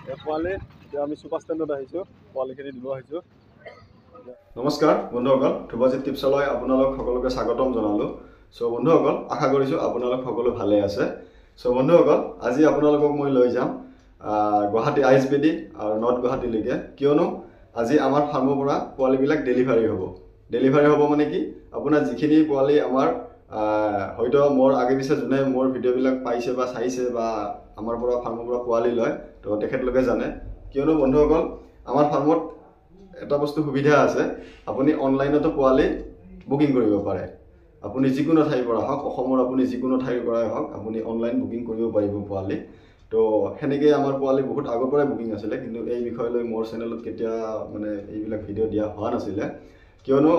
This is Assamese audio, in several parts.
পোৱালি এতিয়া আমি ছুপাৰ ষ্টেণ্ডত আহিছোঁ, পোৱালিখিনি দিব আহিছোঁ। নমস্কাৰ বন্ধুসকল, ধ্ৰুৱজিৎ টিপছলৈ আপোনালোক সকলোকে স্বাগতম জনালোঁ। চ' বন্ধুসকল, আশা কৰিছোঁ আপোনালোক সকলো ভালে আছে। চ' বন্ধুসকল, আজি আপোনালোকক মই লৈ যাম গুৱাহাটী ISBD আৰু নৰ্থ গুৱাহাটীলৈকে, কিয়নো আজি আমাৰ ফাৰ্মৰ পৰা পোৱালিবিলাক ডেলিভাৰী হ'ব। ডেলিভাৰী হ'ব মানে কি, আপোনাৰ যিখিনি পোৱালি আমাৰ হয়তো মোৰ আগে পিছে যোনে মোৰ ভিডিঅ'বিলাক পাইছে বা চাইছে বা আমাৰ পৰা ফাৰ্মৰ পৰা পোৱালি লয়, তো তেখেতলোকে জানে। কিয়নো বন্ধুসকল, আমাৰ ফাৰ্মত এটা বস্তু সুবিধা আছে, আপুনি অনলাইনতো পোৱালি বুকিং কৰিব পাৰে। আপুনি যিকোনো ঠাইৰ পৰা হওক, অসমৰ আপুনি যিকোনো ঠাইৰ পৰাই হওক, আপুনি অনলাইন বুকিং কৰিব পাৰিব পোৱালি। তো সেনেকৈ আমাৰ পোৱালি বহুত আগৰ পৰাই বুকিং আছিলে, কিন্তু এই বিষয় লৈ মোৰ চেনেলত কেতিয়া মানে এইবিলাক ভিডিঅ' দিয়া হোৱা নাছিলে। কিয়নো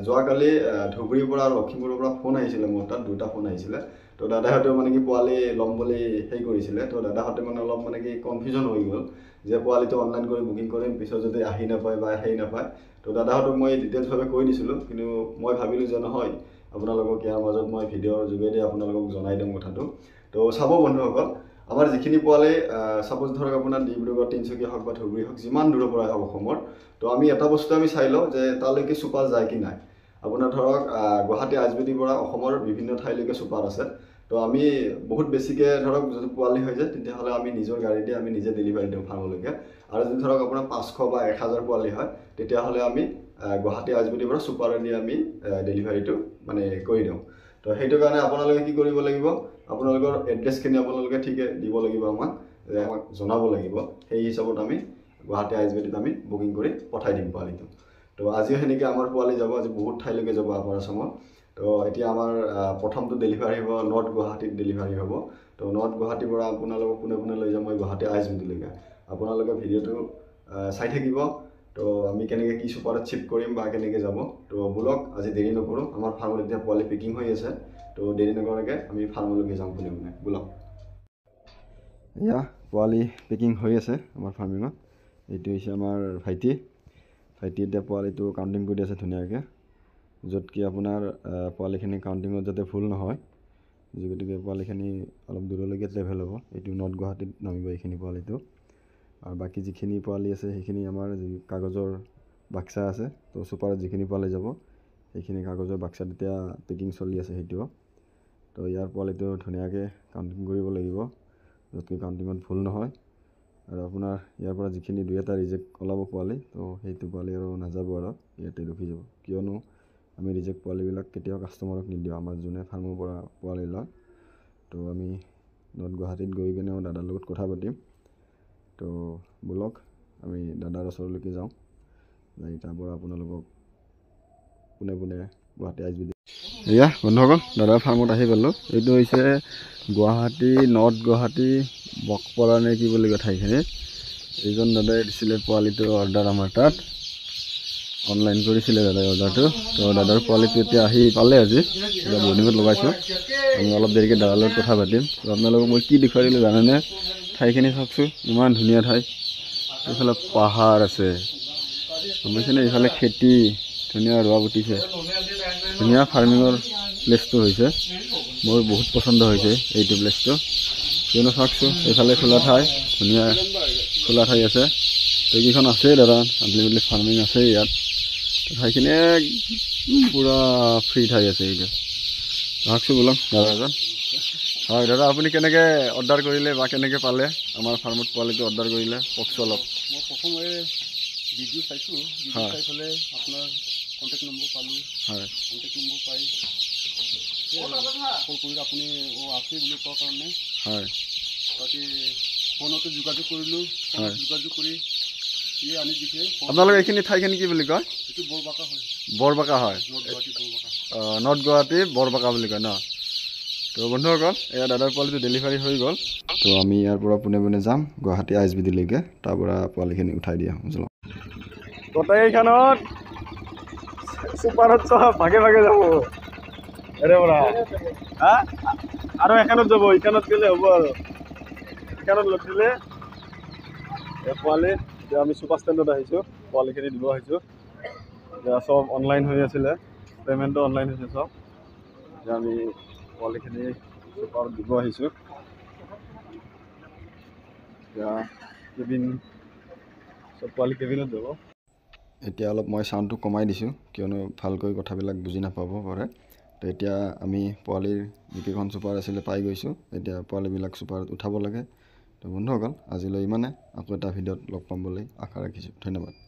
যোৱাকালি ধুবুৰীৰ পৰা আৰু লখিমপুৰৰ পৰা ফোন আহিছিলে মোৰ তাত, দুটা ফোন আহিছিলে। তো দাদাহঁতেও মানে কি পোৱালি ল'ম বুলি সেই কৰিছিলে। তো দাদাহঁতে মানে অলপ মানে কি কনফিউজন হৈ গ'ল যে পোৱালিটো অনলাইন কৰি বুকিং কৰিম, পিছত যদি আহি নাপায় বা সেই নাপায়। তো দাদাহঁতক মই ডিটেইলছভাৱে কৈ দিছিলোঁ, কিন্তু মই ভাবিলোঁ যে নহয়, আপোনালোকক ইয়াৰ মাজত মই ভিডিঅ'ৰ যোগেদি আপোনালোকক জনাই দিম কথাটো। তো চাব বন্ধুসকল, আমাৰ যিখিনি পোৱালি ছাপ'জ ধৰক আপোনাৰ ডিব্ৰুগড়, তিনিচুকীয়া হওক বা ধুবুৰী হওক, যিমান দূৰৰ পৰাই হওক অসমৰ, তো আমি এটা বস্তু আমি চাই লওঁ যে তালৈকে চুপাৰ যায় কি নাই। আপোনাৰ ধৰক গুৱাহাটী ISBDৰ পৰা অসমৰ বিভিন্ন ঠাইলৈকে চুপাৰ আছে। তো আমি বহুত বেছিকৈ ধৰক যদি পোৱালি হৈ যায়, তেতিয়াহ'লে আমি নিজৰ গাড়ী দি আমি নিজে ডেলিভাৰী দিওঁ ফাৰ্মলৈকে। আৰু যদি ধৰক আপোনাৰ 500 বা 1000 পোৱালি হয়, তেতিয়াহ'লে আমি গুৱাহাটী ISBDৰ পৰা চুপাৰেদি আমি ডেলিভাৰীটো মানে কৰি দিওঁ। তো সেইটো কাৰণে আপোনালোকে কি কৰিব লাগিব, আপোনালোকৰ এড্ৰেছখিনি আপোনালোকে ঠিকে দিব লাগিব, আমাক জনাব লাগিব। সেই হিচাপত আমি গুৱাহাটী ISBDত আমি বুকিং কৰি পঠাই দিম পোৱালিটো। তো আজিও সেনেকৈ আমাৰ পোৱালি যাব, আজি বহুত ঠাইলৈকে যাব আপাৰ আছামত। তো এতিয়া আমাৰ প্ৰথমটো ডেলিভাৰী হ'ব নৰ্থ গুৱাহাটীত ডেলিভাৰী হ'ব। তো নৰ্থ গুৱাহাটীৰ পৰা আপোনালোকক কোনে কোনে লৈ যাম মই গুৱাহাটী ISBDলৈকে, আপোনালোকে ভিডিঅ'টো চাই থাকিব। তো আমি কেনেকৈ কি চুপাৰত শ্বিফ্ট কৰিম বা কেনেকৈ যাব, তো ব'লক আজি দেৰি নকৰোঁ। আমাৰ ফাৰ্মত এতিয়া পোৱালি পেকিং হৈ আছে, তো দেৰি নকৰাকৈ আমি ফাৰ্মলৈকে যাম কোনে কোনে, ব'লক। এয়া পোৱালি পেকিং হৈ আছে আমাৰ ফাৰ্মিঙত। এইটো হৈছে আমাৰ ভাইটি এতিয়া পোৱালিটো কাউণ্টিং কৰি আছে ধুনীয়াকৈ, য'ত কি আপোনাৰ পোৱালিখিনি কাউণ্টিঙত যাতে ভুল নহয়, গতিকে পোৱালিখিনি অলপ দূৰলৈকে ট্ৰেভেল হ'ব। এইটো নৰ্থ গুৱাহাটীত নামিব এইখিনি পোৱালিটো। আৰু বাকী যিখিনি পোৱালি আছে সেইখিনি আমাৰ যি কাগজৰ বাক্সা আছে, তো চুপাৰত যিখিনি পোৱালি যাব সেইখিনি কাগজৰ বাক্সাত এতিয়া পেকিং চলি আছে সেইটোও। তো ইয়াৰ পোৱালিটো ধুনীয়াকৈ কাউণ্টিং কৰিব লাগিব, য'ত কি কাউণ্টিঙত ভুল নহয়। আৰু আপোনাৰ ইয়াৰ পৰা যিখিনি 2-এটা ৰিজেক্ট ওলাব পোৱালি, তো সেইটো পোৱালি আৰু নাযাব, আৰু ইয়াতে ৰখি যাব। কিয়নো আমি ৰিজেক্ট পোৱালিবিলাক কেতিয়াও কাষ্টমাৰক নিদিওঁ, আমাৰ যোনে ফাৰ্মৰ পৰা পোৱালি লয়। তো আমি নৰ্থ গুৱাহাটীত গৈ কিনেও দাদাৰ লগত কথা পাতিম। তো ব'লক আমি দাদাৰ ওচৰলৈকে যাওঁ, যাই তাৰ পৰা আপোনালোকক পোনে পোনে গুৱাহাটী ISBD। এয়া বন্ধুসকল, দাদাৰ ফাৰ্মত আহি পালোঁ। এইটো হৈছে গুৱাহাটী নৰ্থ গুৱাহাটী বকপৰা নে কি বুলি কয় ঠাইখিনি। এইজন দাদাই দিছিলে পোৱালিটো অৰ্ডাৰ, আমাৰ তাত অনলাইন কৰিছিলে দাদাই অৰ্ডাৰটো। তো দাদাৰ পোৱালিটো এতিয়া আহি পালে আজি, এতিয়া বৰ্ডিঙত লগাইছোঁ। আমি অলপ দেৰিকৈ দাদাৰ লগত কথা পাতিম। তো আপোনালোকক মই কি দেখুৱাই দিলোঁ জানেনে, ঠাইখিনি চাওকচোন, ইমান ধুনীয়া ঠাই। এইফালে পাহাৰ আছে, বুজিছেনে, এইফালে খেতি, ধুনীয়া ৰোৱা পুতিছে, ধুনীয়া ফাৰ্মিঙৰ প্লেচটো হৈছে। মোৰ বহুত পচন্দ হৈছে এইটো প্লেচটো, কিয়নো চাওকচোন এইফালে খোলা ঠাই, ধুনীয়া খোলা ঠাই আছে। তো এইকেইখন আছেই দাদা, আনলিমিটেড ফাৰ্মিং আছে ইয়াত। ঠাইখিনি পূৰা ফ্ৰী ঠাই আছে এইটো, চাওকচোন বোলক দাদা এজন। হয় দাদা, আপুনি কেনেকৈ অৰ্ডাৰ কৰিলে বা কেনেকৈ পালে আমাৰ ফাৰ্মত পোৱালিটো অৰ্ডাৰ কৰিলে, কওকচোন অলপ। মই প্ৰথমে ভিডিঅ' চাইছোঁ, হয়, চাই পেলাই আপোনাৰ কণ্টেক্ট নম্বৰ পালোঁ। হয়, কণ্টেক্ট নম্বৰ পাই কল কৰিলোঁ, আপুনি আছে বুলি কোৱাৰ কাৰণে। হয়, তাতে ফোনতে যোগাযোগ কৰিলোঁ, যোগাযোগ কৰি আনি দিছে। আপোনালোকে এইখিনি ঠাইখিনি কি বুলি কয়? এইটো বৰবাকা হয়। বৰবাকা হয়, নৰ্থ গুৱাহাটী বৰবাকা। নৰ্থ গুৱাহাটী বৰবাকা বুলি কয় ন। তো বন্ধুসকল, এয়া দাদাৰ পোৱালিটো ডেলিভাৰী হৈ গ'ল। তো আমি ইয়াৰ পৰা পোনে পোনে যাম গুৱাহাটী ISBDলৈকে, তাৰ পৰা পোৱালিখিনি উঠাই দিয়া যাওঁ। গোটেইখনত চুপাৰত চব ভাগে ভাগে যাব এৰে পৰা, হা আৰু এখনত যাব, ইখনত গ'লে হ'ব। আৰু এখনত লগ দিলে পোৱালি, এতিয়া আমি ছুপাৰ ষ্টেণ্ডত আহিছোঁ, পোৱালিখিনি দিব আহিছোঁ। এতিয়া চব অনলাইন হৈ আছিলে, পে'মেণ্টটো অনলাইন হৈছে চব। এতিয়া আমি পোৱালিখিনি ছুপাৰত দিব আহিছোঁ। এতিয়া কেবিন চব পোৱালি কেবিনত যাব। এতিয়া অলপ মই চাউণ্ডটো কমাই দিছোঁ কিয়নো ভালকৈ কথাবিলাক বুজি নাপাব পাৰে। তো এতিয়া আমি পোৱালিৰ যিকেইখন চুপাৰ আছিলে পাই গৈছোঁ। এতিয়া পোৱালিবিলাক চুপাৰত উঠাব লাগে। তো বন্ধুসকল আজিলৈ ইমানে, আকৌ এটা ভিডিঅ'ত লগ পাম বুলি আশা ৰাখিছোঁ। ধন্যবাদ।